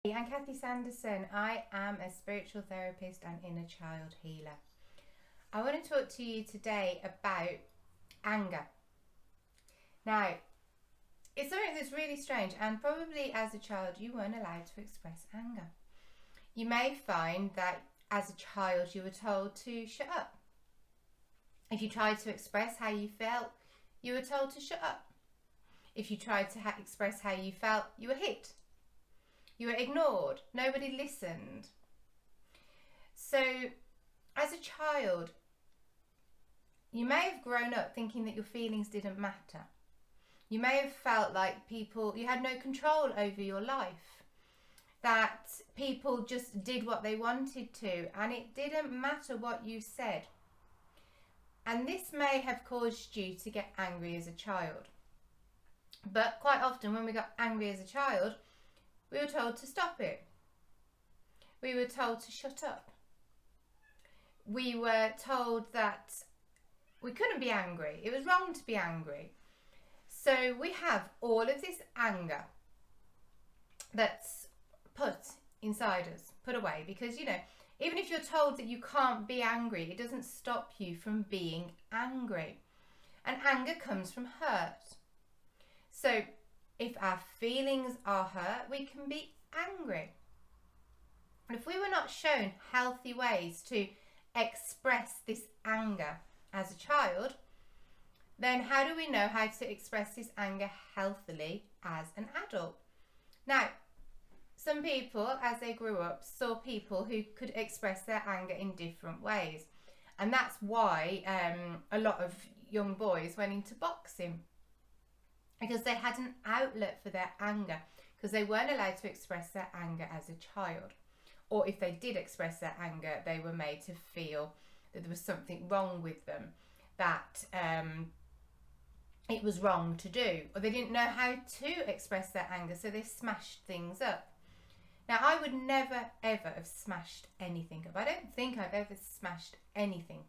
I'm Kathy Sanderson. I am a spiritual therapist and inner child healer. I want to talk to you today about anger. Now, it's something that's really strange, and probably as a child you weren't allowed to express anger. You may find that as a child you were told to shut up. If you tried to express how you felt, you were told to shut up. If you tried to express how you felt, you were hit. You were ignored. Nobody listened. So, as a child, you may have grown up thinking that your feelings didn't matter. You may have felt like you had no control over your life. That people just did what they wanted to, and it didn't matter what you said. And this may have caused you to get angry as a child. But quite often when we got angry as a child, we were told to stop it. We were told to shut up. We were told that we couldn't be angry. It was wrong to be angry. So we have all of this anger that's put inside us, put away, because, even if you're told that you can't be angry, it doesn't stop you from being angry. And anger comes from hurt. So if our feelings are hurt, we can be angry. And if we were not shown healthy ways to express this anger as a child, then how do we know how to express this anger healthily as an adult? Now, some people, as they grew up, saw people who could express their anger in different ways. And that's why a lot of young boys went into boxing, because they had an outlet for their anger, because they weren't allowed to express their anger as a child. Or if they did express their anger, they were made to feel that there was something wrong with them, that it was wrong to do, or they didn't know how to express their anger, so they smashed things up. Now, I would never ever have smashed anything up. I don't think I've ever smashed anything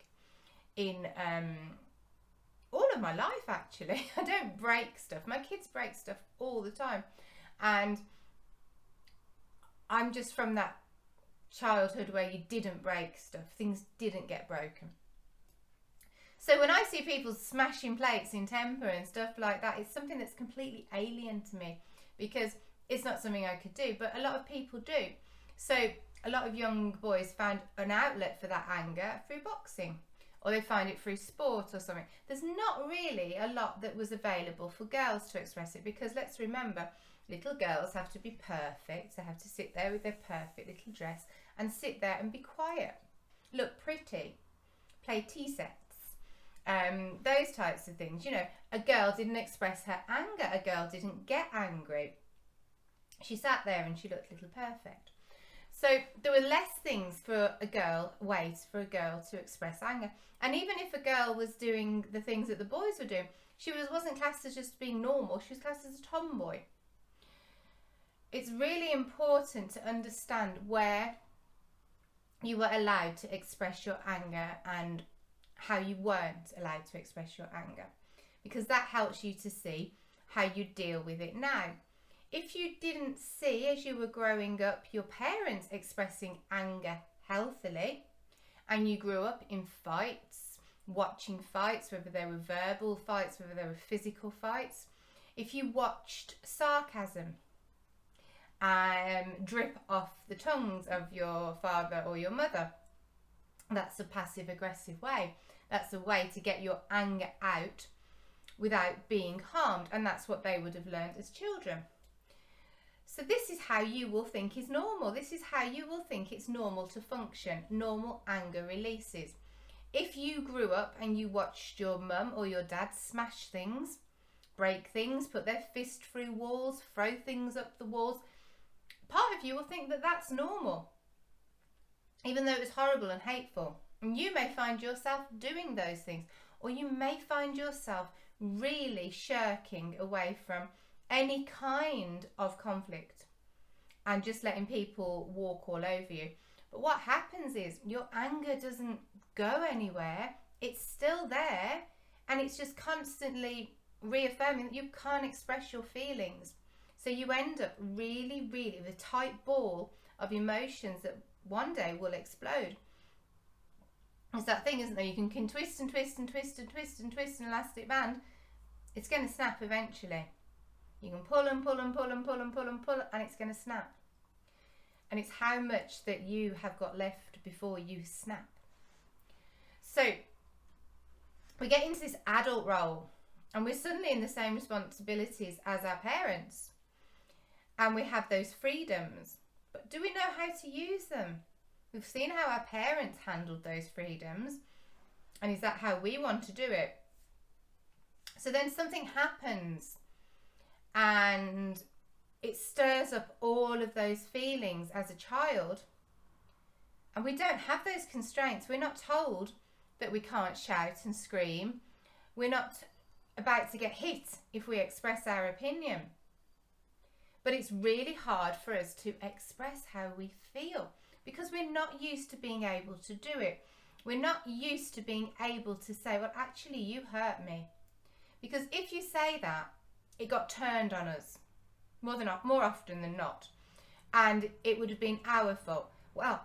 in all of my life, actually. I don't break stuff. My kids break stuff all the time, and I'm just from that childhood where you didn't break stuff. Things didn't get broken. So when I see people smashing plates in temper and stuff like that, it's something that's completely alien to me, because it's not something I could do, but a lot of people do. So a lot of young boys found an outlet for that anger through boxing, or they find it through sport or something. There's not really a lot that was available for girls to express it, because let's remember, little girls have to be perfect. They have to sit there with their perfect little dress and sit there and be quiet, look pretty, play tea sets, those types of things. A girl didn't express her anger. A girl didn't get angry. She sat there and she looked a little perfect. So there were less ways for a girl to express anger. And even if a girl was doing the things that the boys were doing, she wasn't classed as just being normal. She was classed as a tomboy. It's really important to understand where you were allowed to express your anger and how you weren't allowed to express your anger, because that helps you to see how you deal with it now. If you didn't see, as you were growing up, your parents expressing anger healthily, and you grew up in fights, watching fights, whether they were verbal fights, whether they were physical fights, if you watched sarcasm drip off the tongues of your father or your mother, that's a passive aggressive way. That's a way to get your anger out without being harmed, and that's what they would have learned as children. So this is how you will think is normal. This is how you will think it's normal to function, normal anger releases. If you grew up and you watched your mum or your dad smash things, break things, put their fist through walls, throw things up the walls, part of you will think that that's normal, even though it was horrible and hateful. And you may find yourself doing those things, or you may find yourself really shirking away from any kind of conflict and just letting people walk all over you. But what happens is your anger doesn't go anywhere. It's still there, and it's just constantly reaffirming that you can't express your feelings. So you end up really, really with a tight ball of emotions that one day will explode. It's that thing, isn't there? You can twist and twist and twist and twist and twist an elastic band. It's going to snap eventually. You can pull and pull and pull and pull and pull and pull, and it's going to snap. And it's how much that you have got left before you snap. So we get into this adult role, and we're suddenly in the same responsibilities as our parents. And we have those freedoms. But do we know how to use them? We've seen how our parents handled those freedoms. And is that how we want to do it? So then something happens and it stirs up all of those feelings as a child. And we don't have those constraints. We're not told that we can't shout and scream. We're not about to get hit if we express our opinion. But it's really hard for us to express how we feel because we're not used to being able to do it. We're not used to being able to say, well, actually, you hurt me. Because if you say that, it got turned on us more often than not. And it would have been our fault. Well,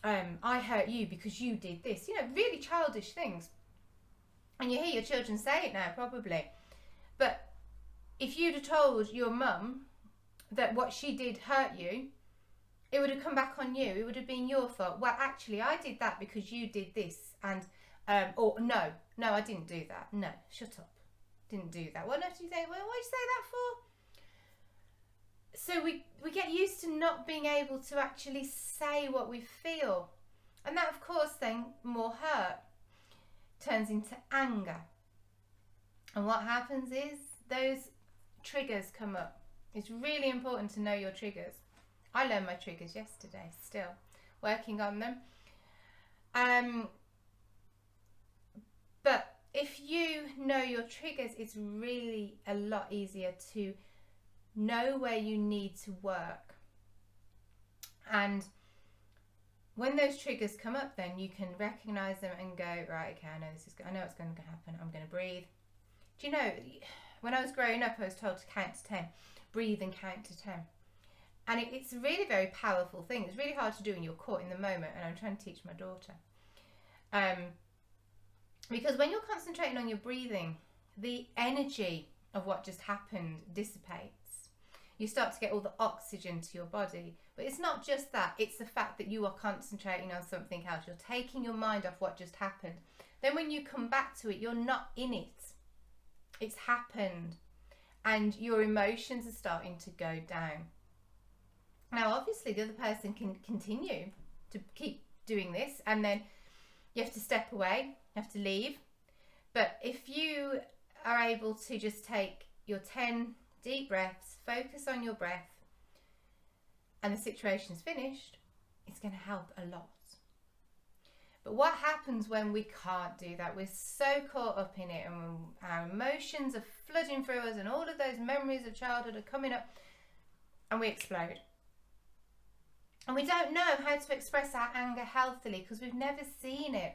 I hurt you because you did this. You know, really childish things. And you hear your children say it now, probably. But if you'd have told your mum that what she did hurt you, it would have come back on you. It would have been your fault. Well, actually, I did that because you did this. And, or no, I didn't do that. No, shut up. Didn't do that. What do you think? Well, what'd you say that for? So we get used to not being able to actually say what we feel. And that, of course, then more hurt turns into anger. And what happens is those triggers come up. It's really important to know your triggers. I learned my triggers yesterday, still working on them. But if you know your triggers, it's really a lot easier to know where you need to work. And when those triggers come up, then you can recognize them and go, right, okay, I know what's going to happen. I'm going to breathe. Do you know, when I was growing up, I was told to count to 10. Breathe and count to 10. And it's a really very powerful thing. It's really hard to do when you're caught in the moment. And I'm trying to teach my daughter. Because when you're concentrating on your breathing, the energy of what just happened dissipates. You start to get all the oxygen to your body. But it's not just that. It's the fact that you are concentrating on something else. You're taking your mind off what just happened. Then when you come back to it, you're not in it. It's happened. And your emotions are starting to go down. Now, obviously, the other person can continue to keep doing this. And then you have to step away. You have to leave. But if you are able to just take your 10 deep breaths, focus on your breath, and the situation's finished, it's going to help a lot. But what happens when we can't do that? We're so caught up in it, and our emotions are flooding through us, and all of those memories of childhood are coming up, and we explode. And we don't know how to express our anger healthily because we've never seen it.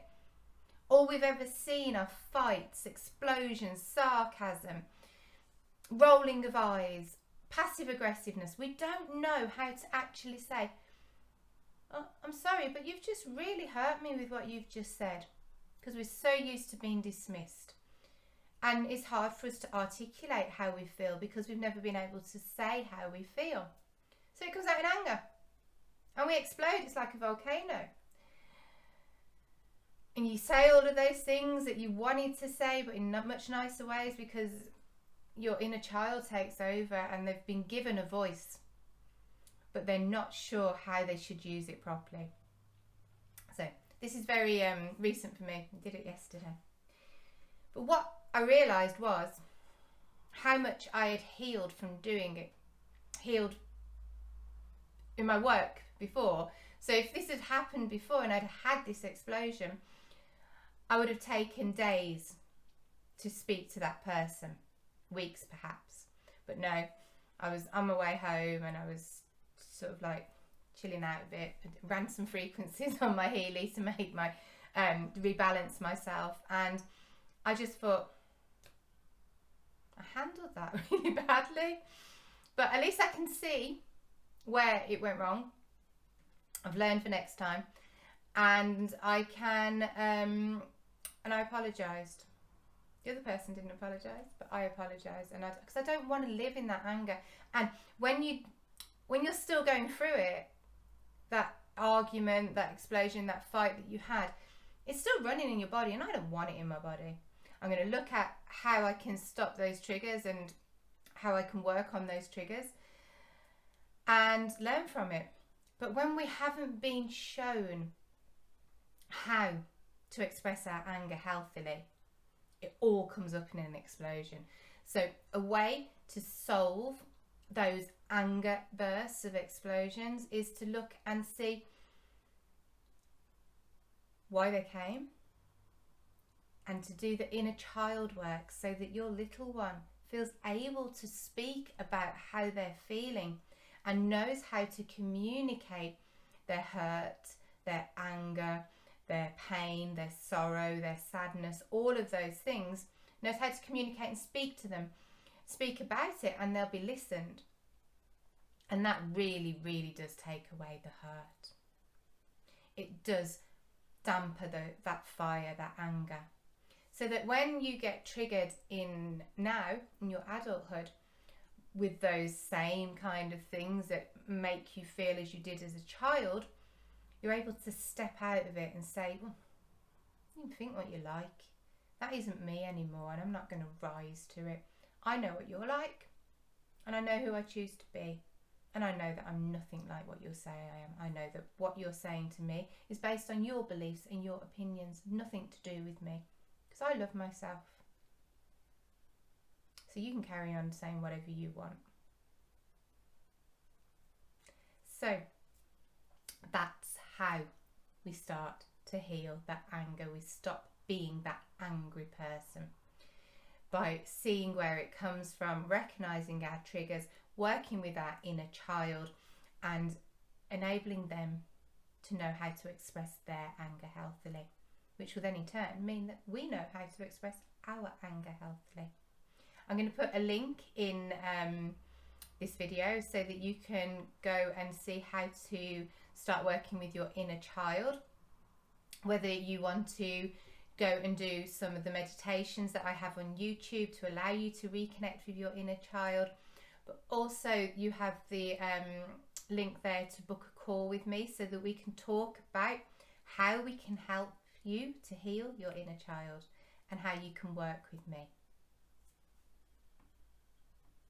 All we've ever seen are fights, explosions, sarcasm, rolling of eyes, passive aggressiveness. We don't know how to actually say, oh, I'm sorry, but you've just really hurt me with what you've just said, because we're so used to being dismissed. And it's hard for us to articulate how we feel because we've never been able to say how we feel. So it comes out in anger. And we explode. It's like a volcano. And you say all of those things that you wanted to say, but in not much nicer ways, because your inner child takes over and they've been given a voice, but they're not sure how they should use it properly. So this is very recent for me. I did it yesterday. But what I realised was how much I had healed from doing it. Healed in my work before. So if this had happened before and I'd had this explosion, I would have taken days to speak to that person, weeks perhaps. But no, I was on my way home and I was sort of like chilling out a bit, ran some frequencies on my Healy to make my rebalance myself, and I just thought I handled that really badly. But at least I can see where it went wrong. I've learned for next time, and I can and I apologized. The other person didn't apologize, but I apologized, and because I don't want to live in that anger. And when you're still going through it, that argument, that explosion, that fight that you had, it's still running in your body, and I don't want it in my body. I'm going to look at how I can stop those triggers and how I can work on those triggers and learn from it. But when we haven't been shown how to express our anger healthily, it all comes up in an explosion. So a way to solve those anger bursts of explosions is to look and see why they came, and to do the inner child work so that your little one feels able to speak about how they're feeling and knows how to communicate their hurt, their anger, their pain, their sorrow, their sadness, all of those things, knows how to communicate and speak to them, speak about it, and they'll be listened. And that really, really does take away the hurt. It does damper that fire, that anger. So that when you get triggered in your adulthood with those same kind of things that make you feel as you did as a child, you're able to step out of it and say, well, you can think what you like. That isn't me anymore, and I'm not going to rise to it. I know what you're like, and I know who I choose to be. And I know that I'm nothing like what you're saying I am. I know that what you're saying to me is based on your beliefs and your opinions, nothing to do with me. Because I love myself. So you can carry on saying whatever you want. So that's how we start to heal that anger. We stop being that angry person by seeing where it comes from, recognizing our triggers, working with our inner child, and enabling them to know how to express their anger healthily, which will then in turn mean that we know how to express our anger healthily. I'm going to put a link in this video so that you can go and see how to start working with your inner child, whether you want to go and do some of the meditations that I have on YouTube to allow you to reconnect with your inner child. But also you have the link there to book a call with me so that we can talk about how we can help you to heal your inner child and how you can work with me.